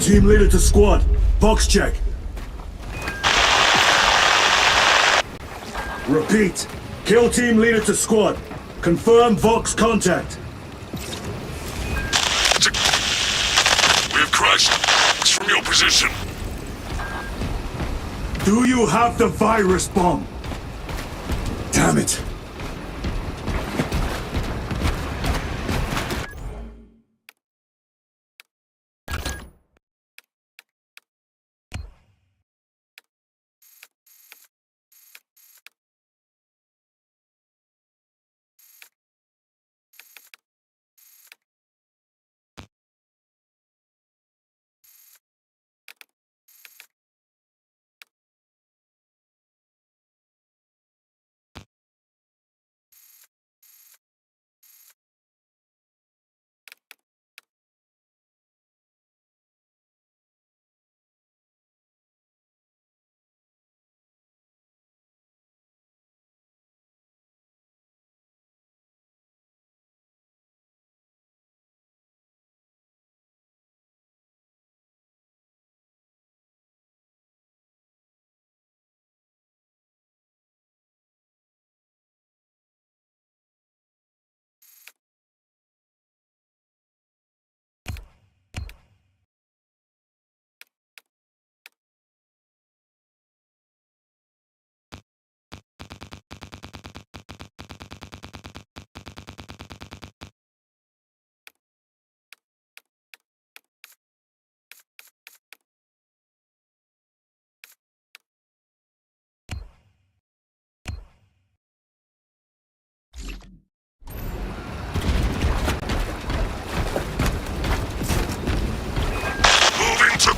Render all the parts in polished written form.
team leader to squad. Box check. Repeat. Kill team leader to squad. Confirm Vox contact. We have crashed. It's from your position. Do you have the virus bomb? Damn it. Moving to...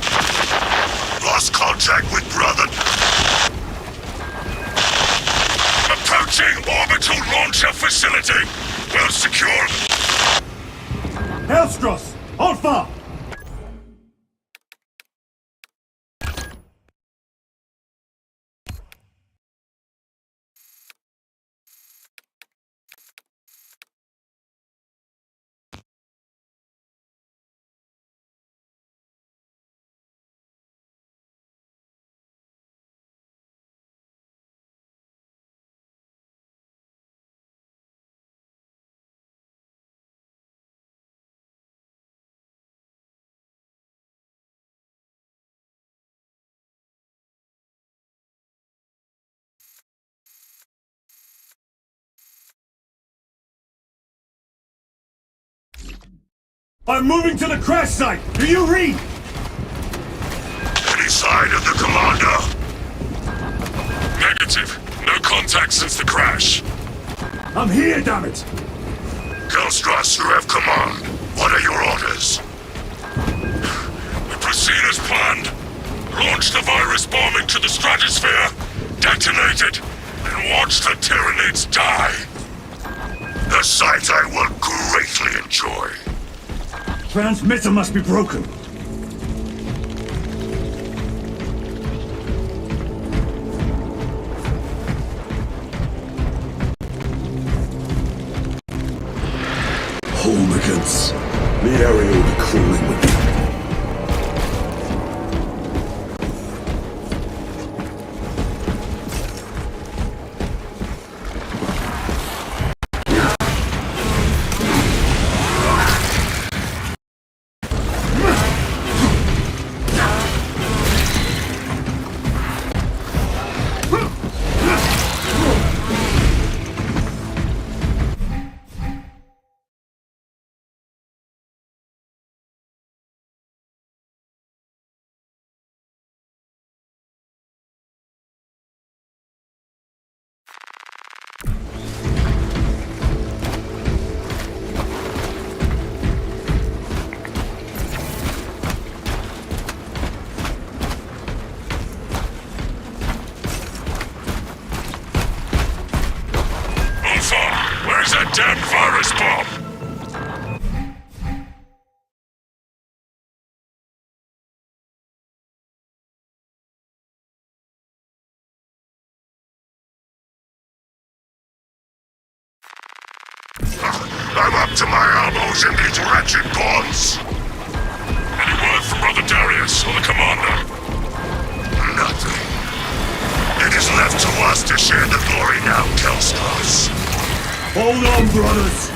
Lost contact with brother. Approaching orbital launcher facility. Well secured. Hellstross! Alpha! I'm moving to the crash site! Do you read? Any sign of the commander? Negative. No contact since the crash. I'm here, damn it! Hellstross, you have command. What are your orders? We proceed as planned. Launch the virus bomb into the stratosphere, detonate it, and watch the Tyranids die. The sight I will greatly enjoy. Transmitter must be broken. Hooligans. The area will be crawling with them. Where's that damn virus bomb? I'm up to my elbows in these wretched bombs. Any word from from Brother Darius or the commander? Nothing. It is left to us to share the glory now, Kelstros. Hold on, brothers!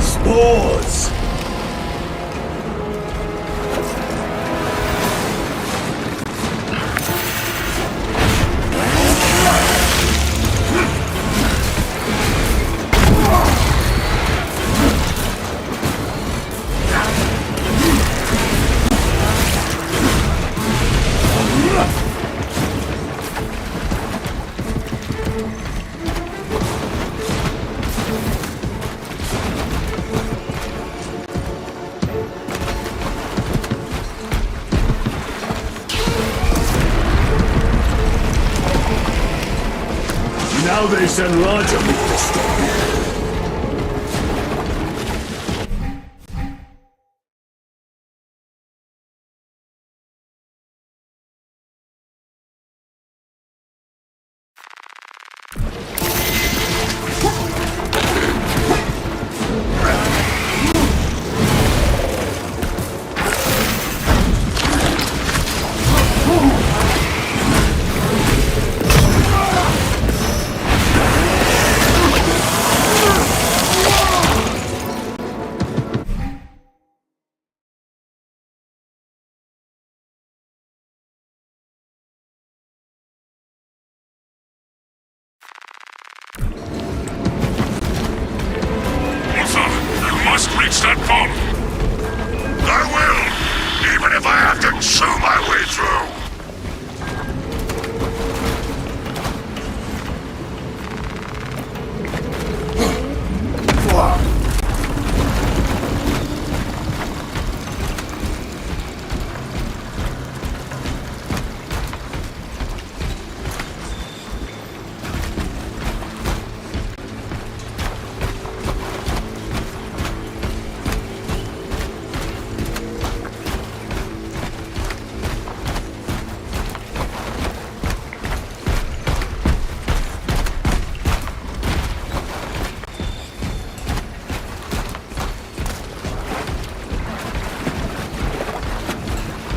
Spores! Now they send larger meat to stop me. Reach that bomb! I will! Even if I have to chew my way through!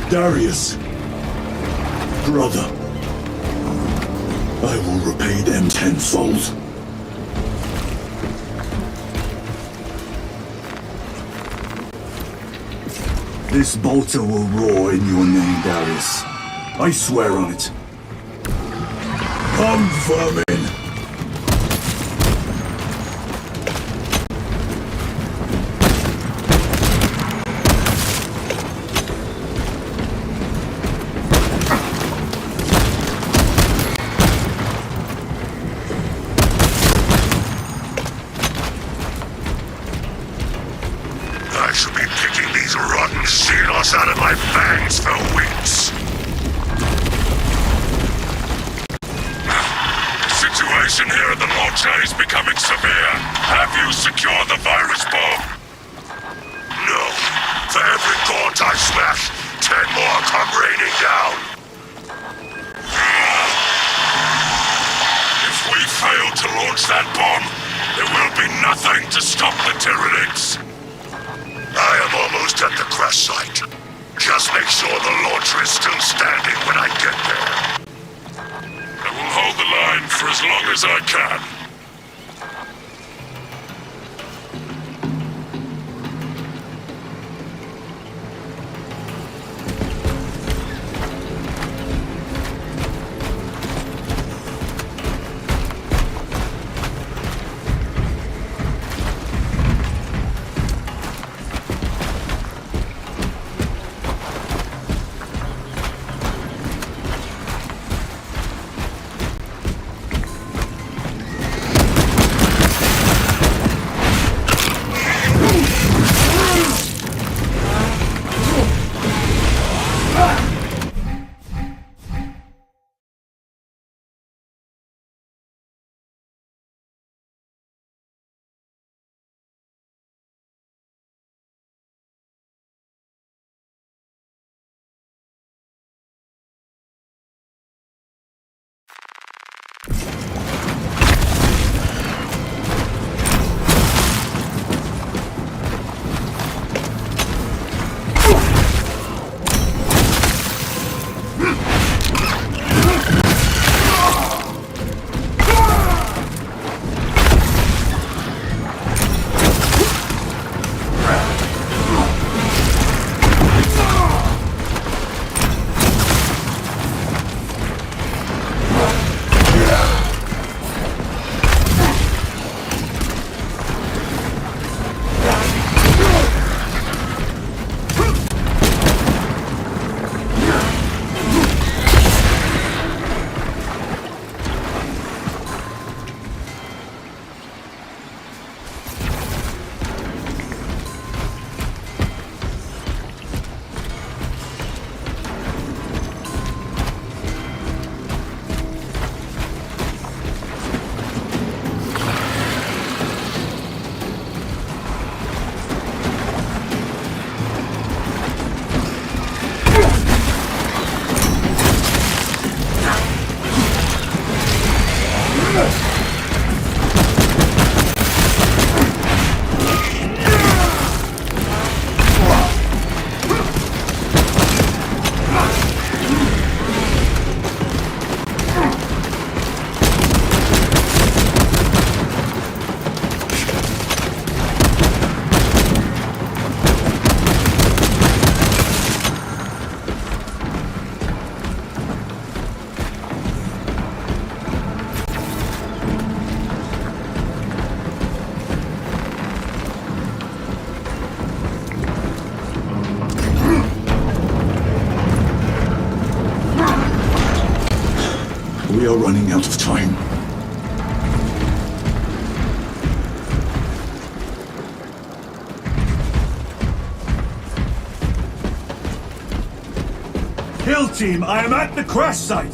Darius, brother, I will repay them tenfold. This bolter will roar in your name, Darius. I swear on it. Come, vermin! I should be picking these rotten Xenos out of my fangs for weeks. The situation here at the launcher is becoming severe. Have you secured the virus bomb? No. For every gaunt I smash, 10 more come raining down. If we fail to launch that bomb, there will be nothing to stop the Tyranids. I am almost at the crash site. Just make sure the launcher is still standing when I get there. I will hold the line for as long as I can. are running out of time. Kill team, I am at the crash site!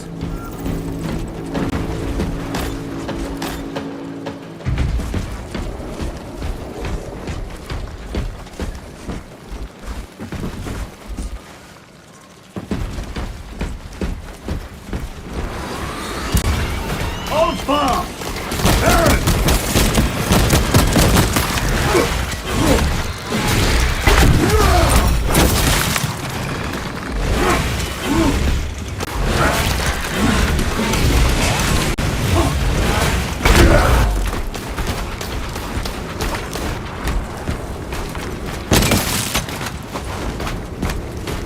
Hold fast! Aaron!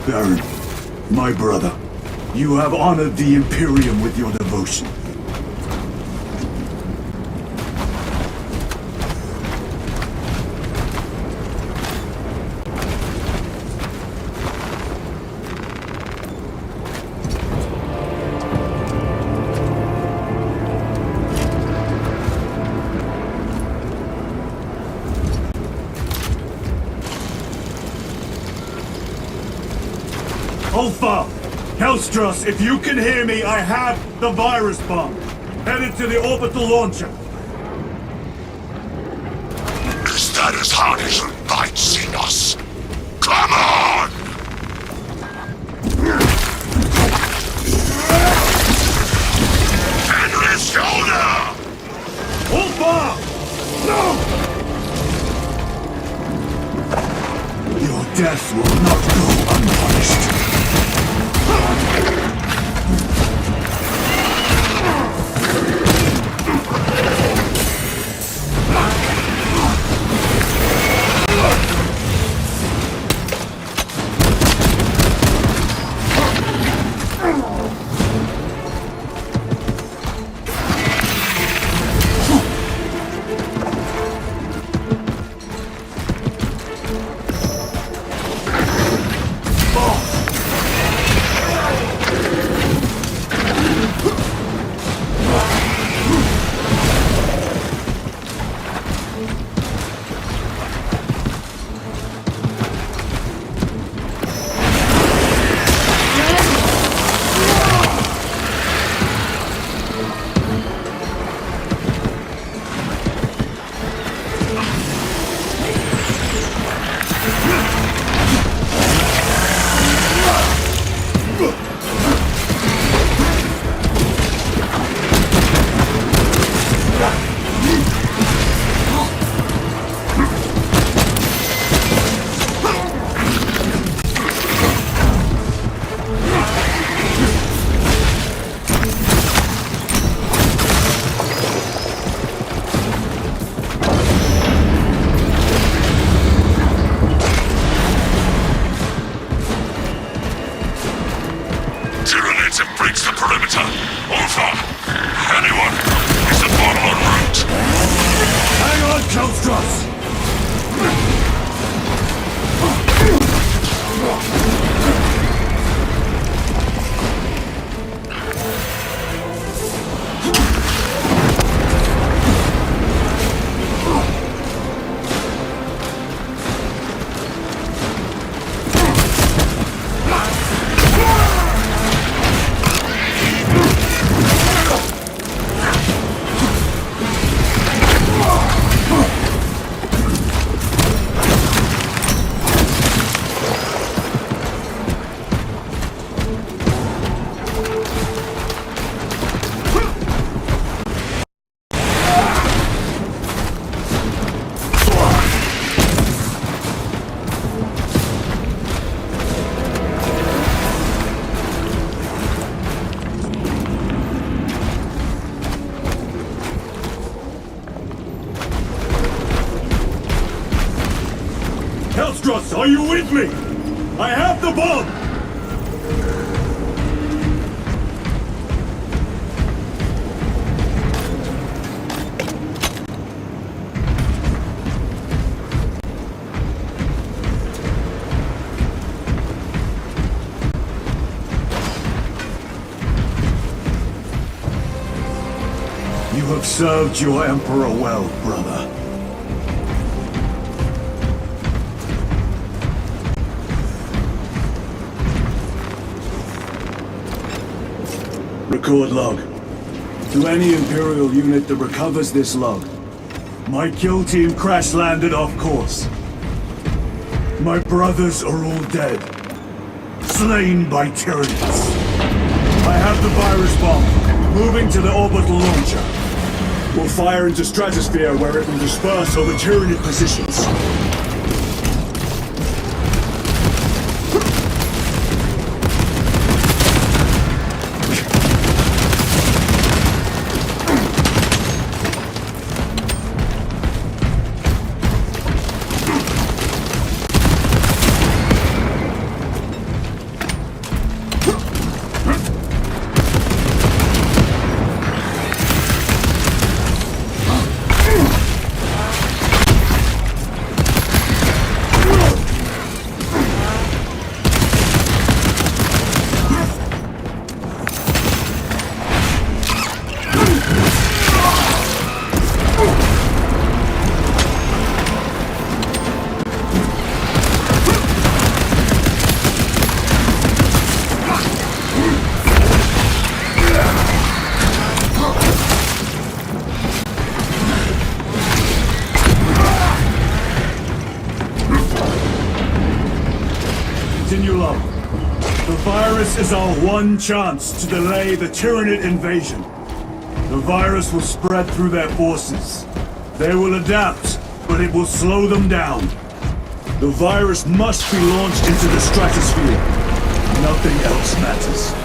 Baron, my brother, you have honored the Imperium with your devotion. Alpha! Hellstros, if you can hear me, I have the virus bomb. Headed to the orbital launcher. Is that as hard as you bite, Xenos? Come on! Henry's shoulder! Alpha! No! Your death will not go unpunished. Hellstros, are you with me? I have the bomb! have served your Emperor well, brother. Record log. To any Imperial unit that recovers this log, my kill team crash-landed off course. My brothers are all dead, slain by Tyranids. I have the virus bomb, moving to the orbital launcher. We'll fire into stratosphere where it will disperse over Tyranid positions. Continue low. The virus is our one chance to delay the Tyranid invasion. The virus will spread through their forces. They will adapt, but it will slow them down. The virus must be launched into the stratosphere. Nothing else matters.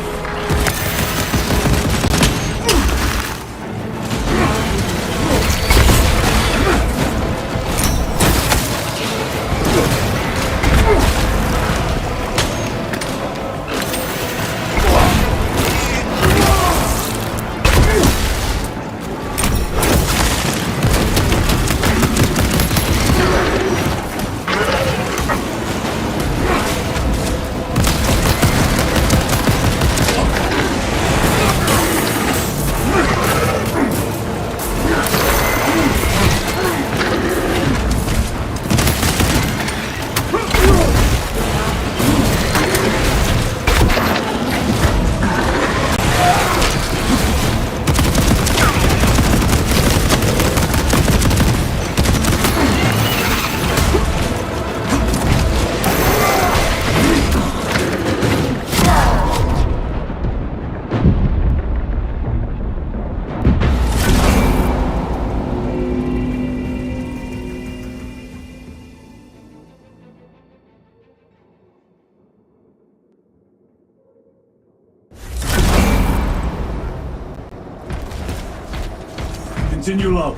Continue low.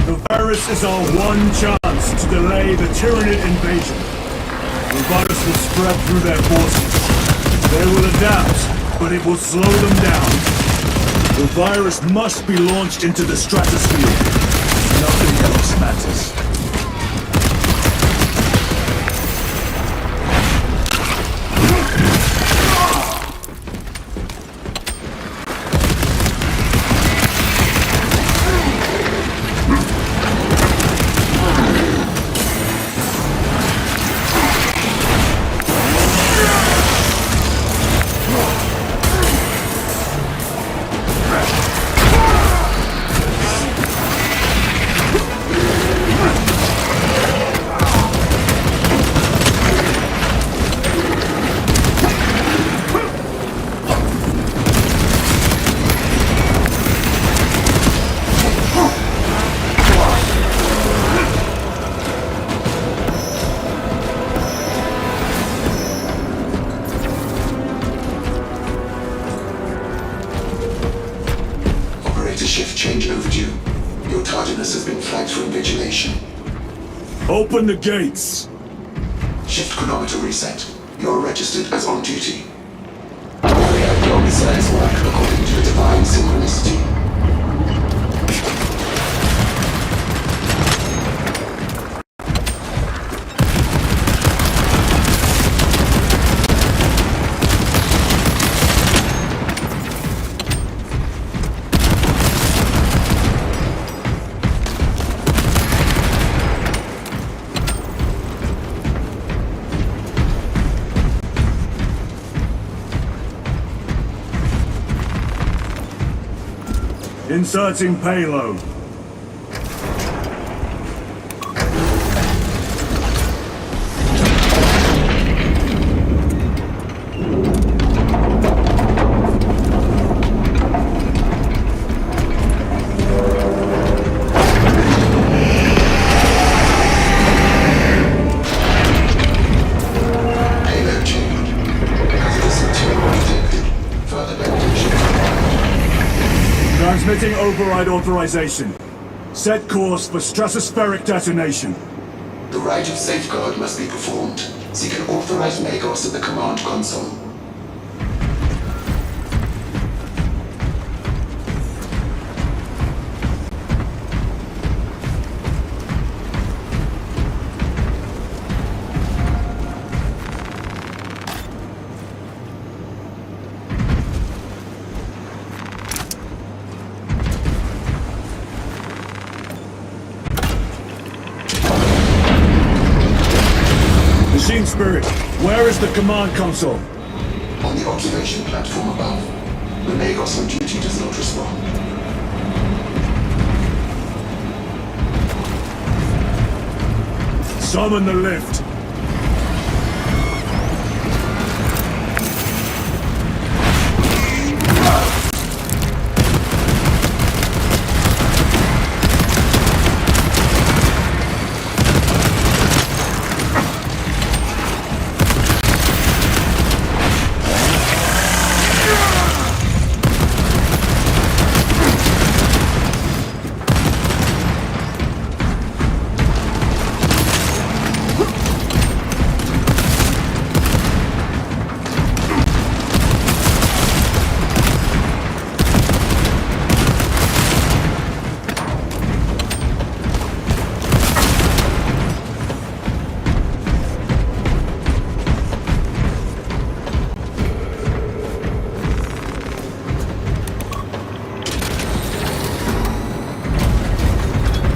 The virus is our one chance to delay the Tyranid invasion. The virus will spread through their forces. They will adapt, but it will slow them down. The virus must be launched into the stratosphere. Nothing else matters. Shift change overdue. Your tardiness has been flagged for invigilation. Open the gates! Shift chronometer reset. You're registered as on duty. Your missiles work according to a divine synchronicity. Inserting payload. Payload chambered. Because of this material detected, further validation required. Transmitting override authorization. Set course for stratospheric detonation. The rite of safeguard must be performed. Seek an authorized Magos at the command console. Machine Spirit, where is the command console? On the observation platform above. The Magos on duty does not respond. Summon the lift.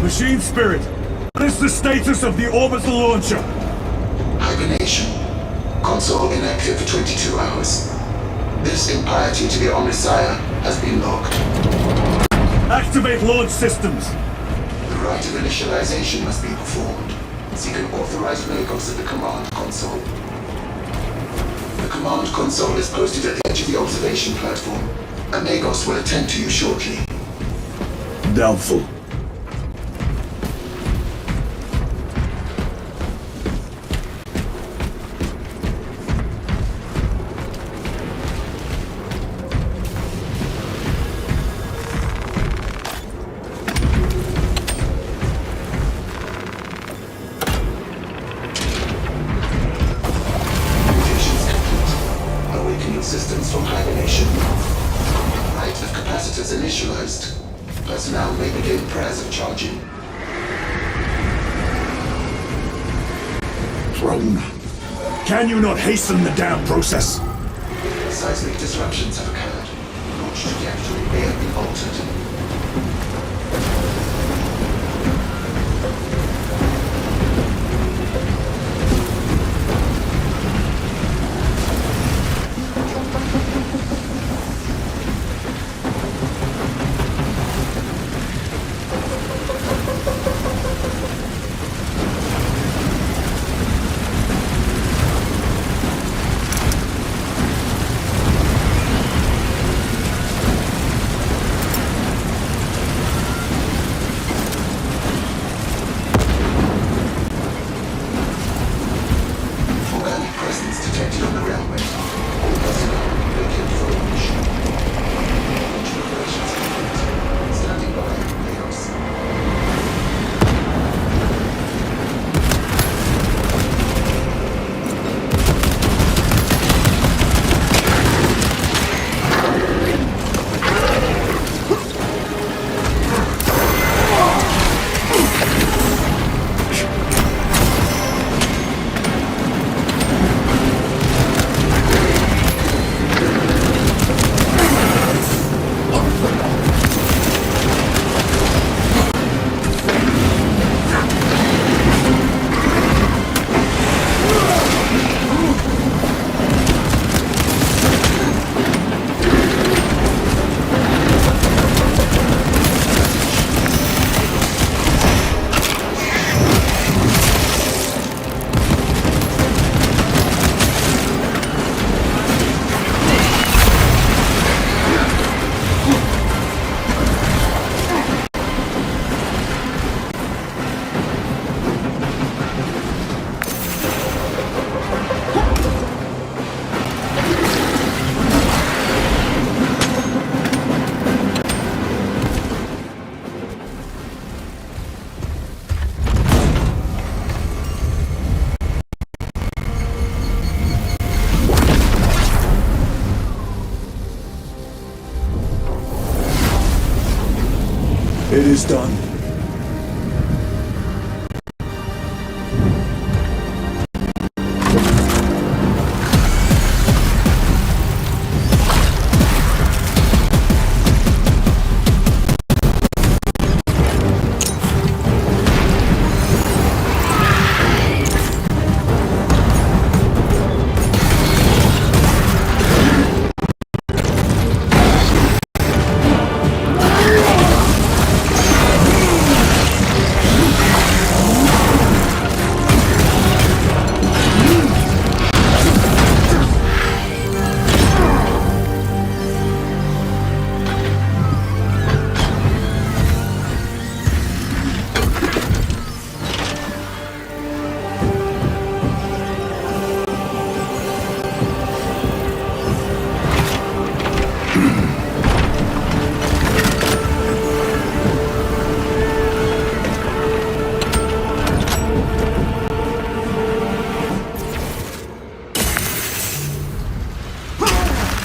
Machine Spirit, what is the status of the orbital launcher? Hibernation. Console inactive for 22 hours. This impiety to the Omnissiah has been logged. Activate launch systems. The rite of initialization must be performed. Seek an authorized Magos at the command console. The command console is posted at the edge of the observation platform. A Magos will attend to you shortly. Doubtful. Systems from hibernation. Rite of capacitors initialized. Personnel may begin prayers of charging. Drone. Can you not hasten the damn process? Seismic disruptions have occurred. Launch trajectory may have been altered. is done.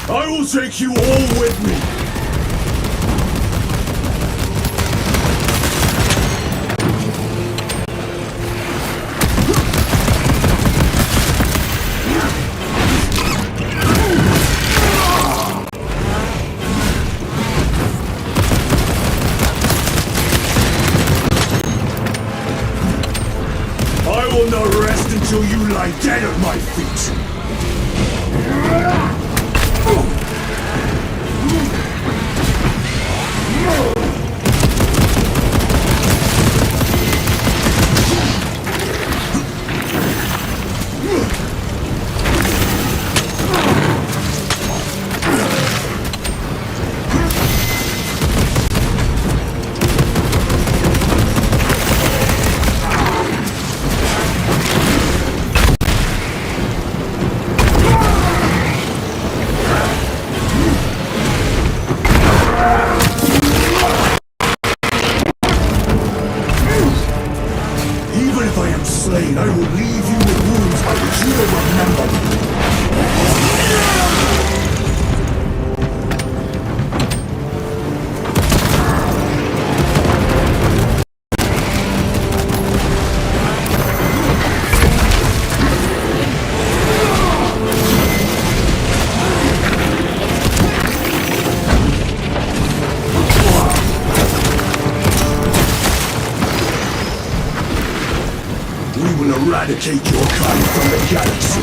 I will take you all with me! I will not rest until you lie dead at my feet! Slain, I will leave you with wounds by which you will remember me. We will eradicate your kind from the galaxy.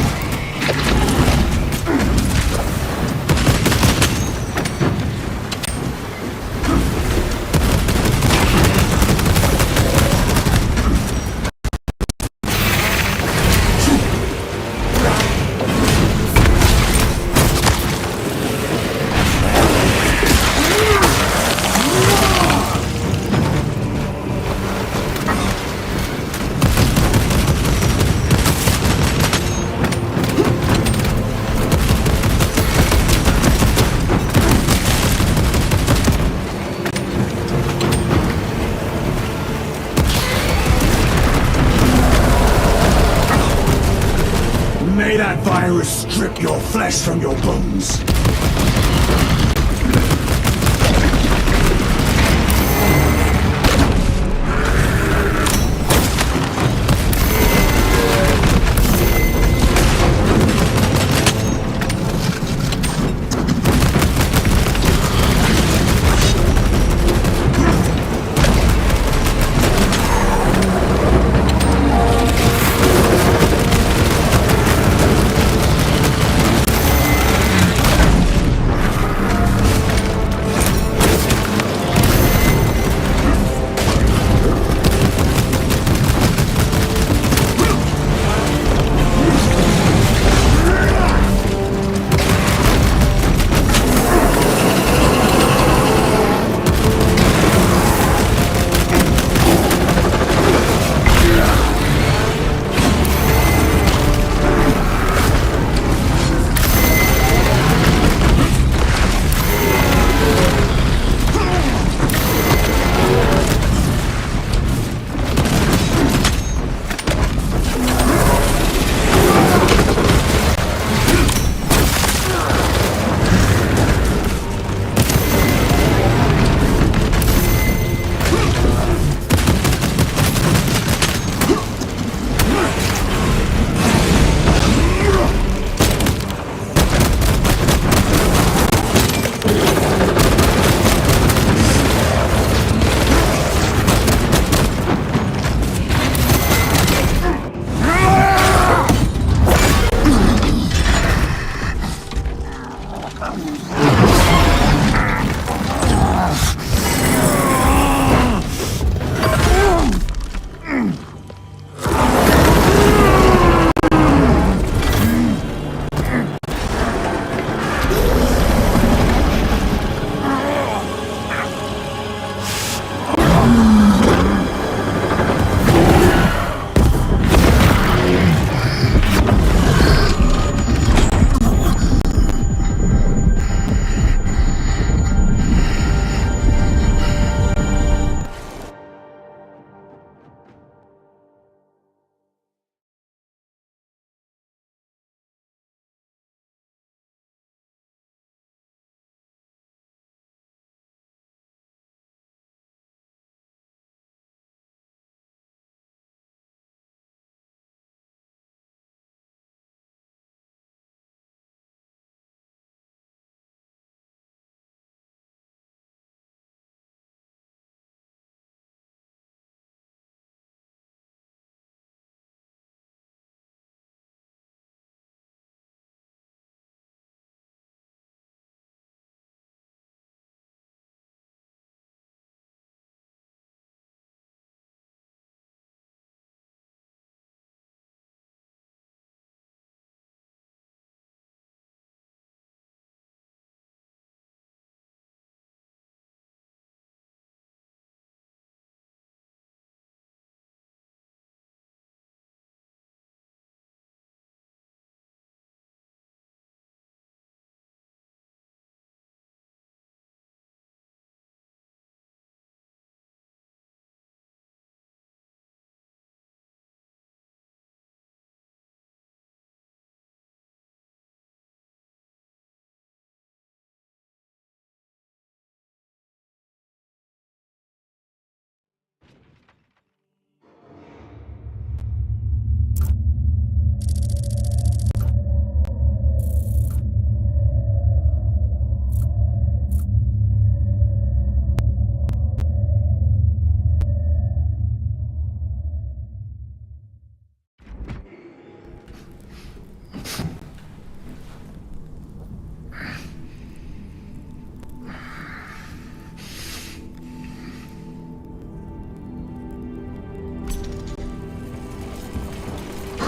May that virus strip your flesh from your bones.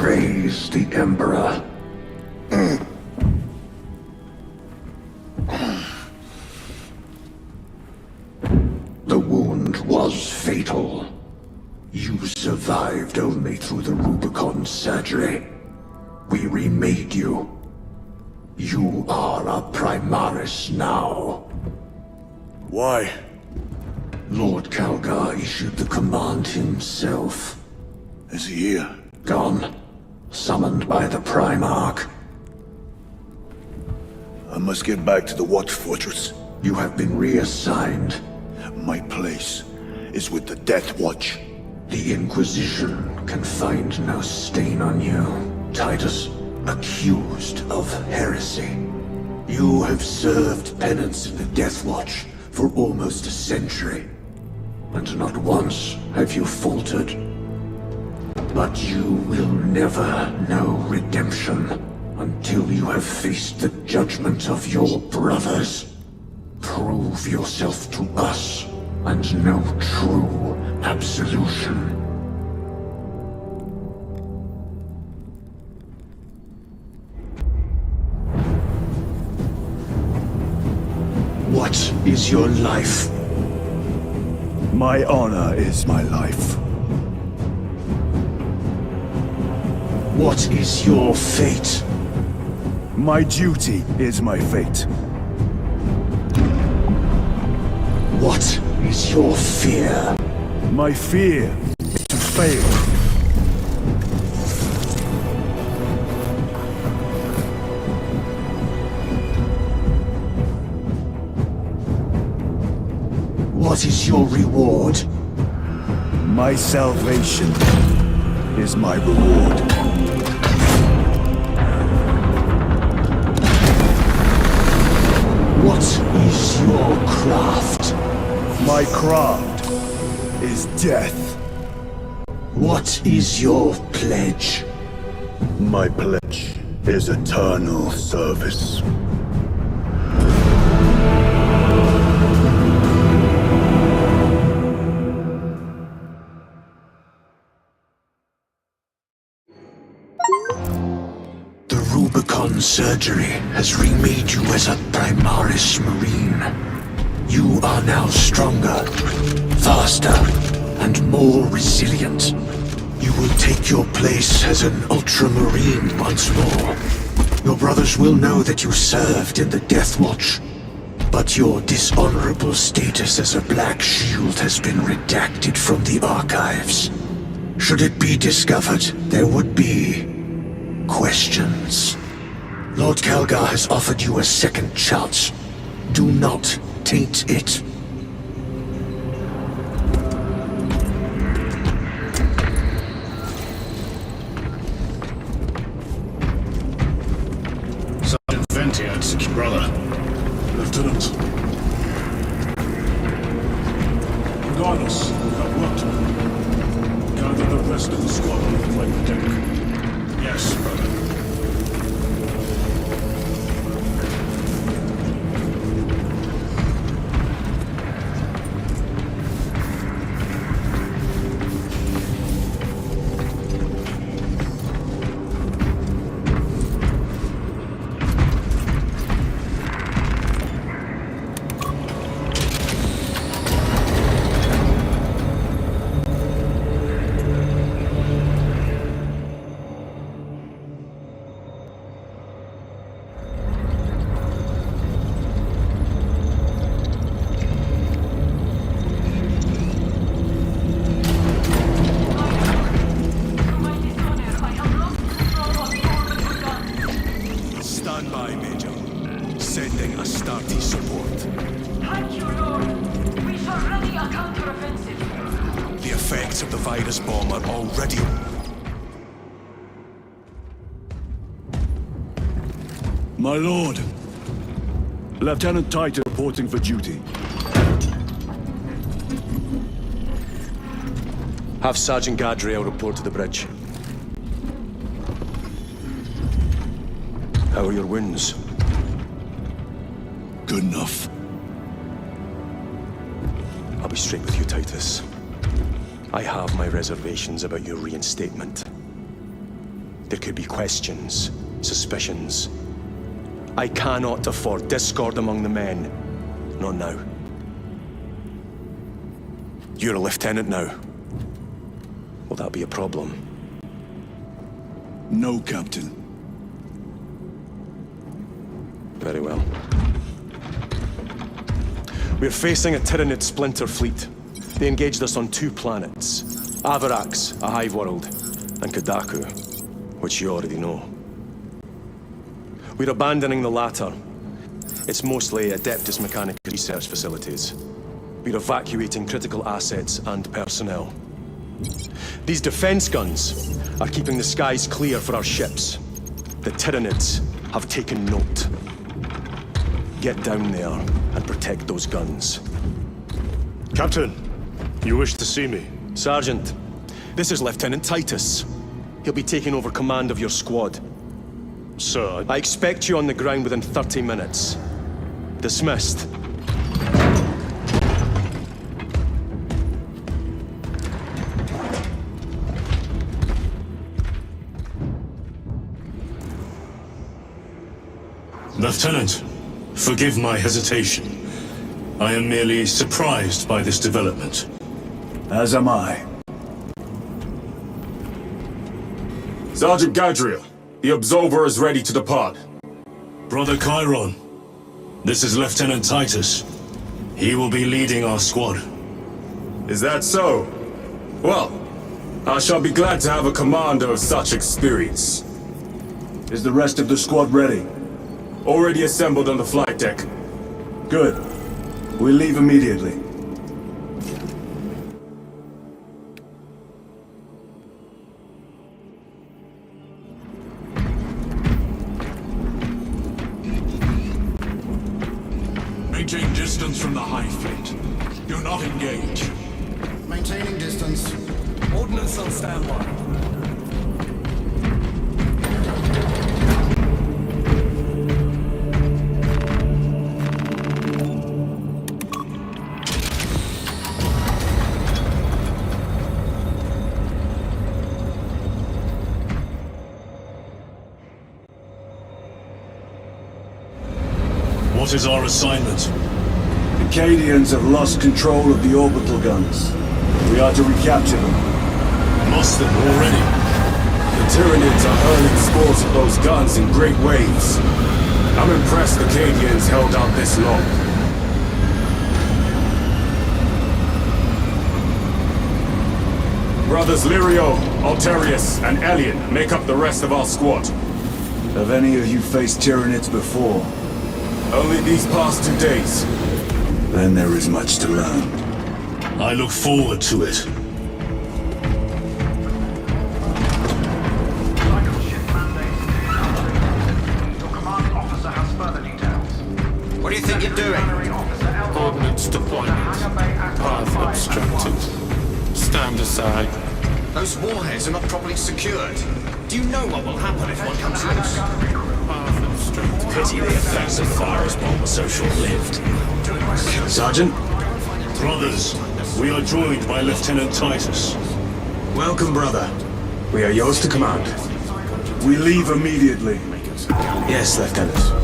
Praise the Emperor. The wound was fatal. You survived only through the Rubicon surgery. We remade you. You are a Primaris now. Why? Lord Calgar issued the command himself. Is he here? Gone. Summoned by the Primarch. I must get back to the Watch Fortress. You have been reassigned. My place is with the Death Watch. The Inquisition can find no stain on you, Titus. Accused of heresy. You have served penance in the Death Watch for almost a century, and not once have you faltered. But you will never know redemption until you have faced the judgment of your brothers. Prove yourself to us, and know true absolution. What is your life? My honor is my life. What is your fate? My duty is my fate. What is your fear? My fear is to fail. What is your reward? My salvation is my reward. What is your craft? My craft is death. What is your pledge? My pledge is eternal service. The Rubicon surgery has remade you as a Primaris Marine. You are now stronger, faster, and more resilient. You will take your place as an Ultramarine once more. Your brothers will know that you served in the Death Watch, but your dishonorable status as a Black Shield has been redacted from the archives. Should it be discovered, there would be questions. Lord Calgar has offered you a second chance. Do not taint it. Sergeant Ventiad, brother. Lieutenant. Regardless, we have work to do. Gather the rest of the squadron and flank the deck. Yes, brother. My lord. Lieutenant Titus reporting for duty. Have Sergeant Gadriel report to the bridge. How are your wounds? Good enough. I'll be straight with you, Titus. I have my reservations about your reinstatement. There could be questions, suspicions. I cannot afford discord among the men. Not now. You're a lieutenant now. Will that be a problem? No, Captain. Very well. We're facing a Tyranid splinter fleet. They engaged us on 2 planets. Avarax, a hive world, and Kadaku, which you already know. We're abandoning the latter. It's mostly Adeptus Mechanica research facilities. We're evacuating critical assets and personnel. These defense guns are keeping the skies clear for our ships. The Tyranids have taken note. Get down there and protect those guns. Captain, you wish to see me? Sergeant, this is Lieutenant Titus. He'll be taking over command of your squad. Sir, I expect you on the ground within 30 minutes. Dismissed. Lieutenant, forgive my hesitation. I am merely surprised by this development. As am I. Sergeant Gadriel, the Absolver is ready to depart. Brother Chiron, this is Lieutenant Titus. He will be leading our squad. Is that so? Well, I shall be glad to have a commander of such experience. Is the rest of the squad ready? Already assembled on the flight deck. Good. We'll leave immediately. Maintain distance from the Hive Fleet. Do not engage. Maintaining distance. Ordnance on standby. What is our assignment? The Cadians have lost control of the orbital guns. We are to recapture them. Lost them already. The Tyranids are hurling scores of those guns in great waves. I'm impressed the Cadians held out this long. Brothers Lirio, Alterius, and Elian make up the rest of our squad. Have any of you faced Tyranids before? Only these past 2 days. Then there is much to learn. I look forward to it. What do you think you're doing? Ordnance deployment. Path obstructed. Stand aside. Those warheads are not properly secured. Do you know what will happen if one comes loose? Path obstructed. Pity the effects of Fire's bomb were so short-lived. Sergeant? Brothers, we are joined by Lieutenant Titus. Welcome, brother. We are yours to command. We leave immediately. Yes, Lieutenant.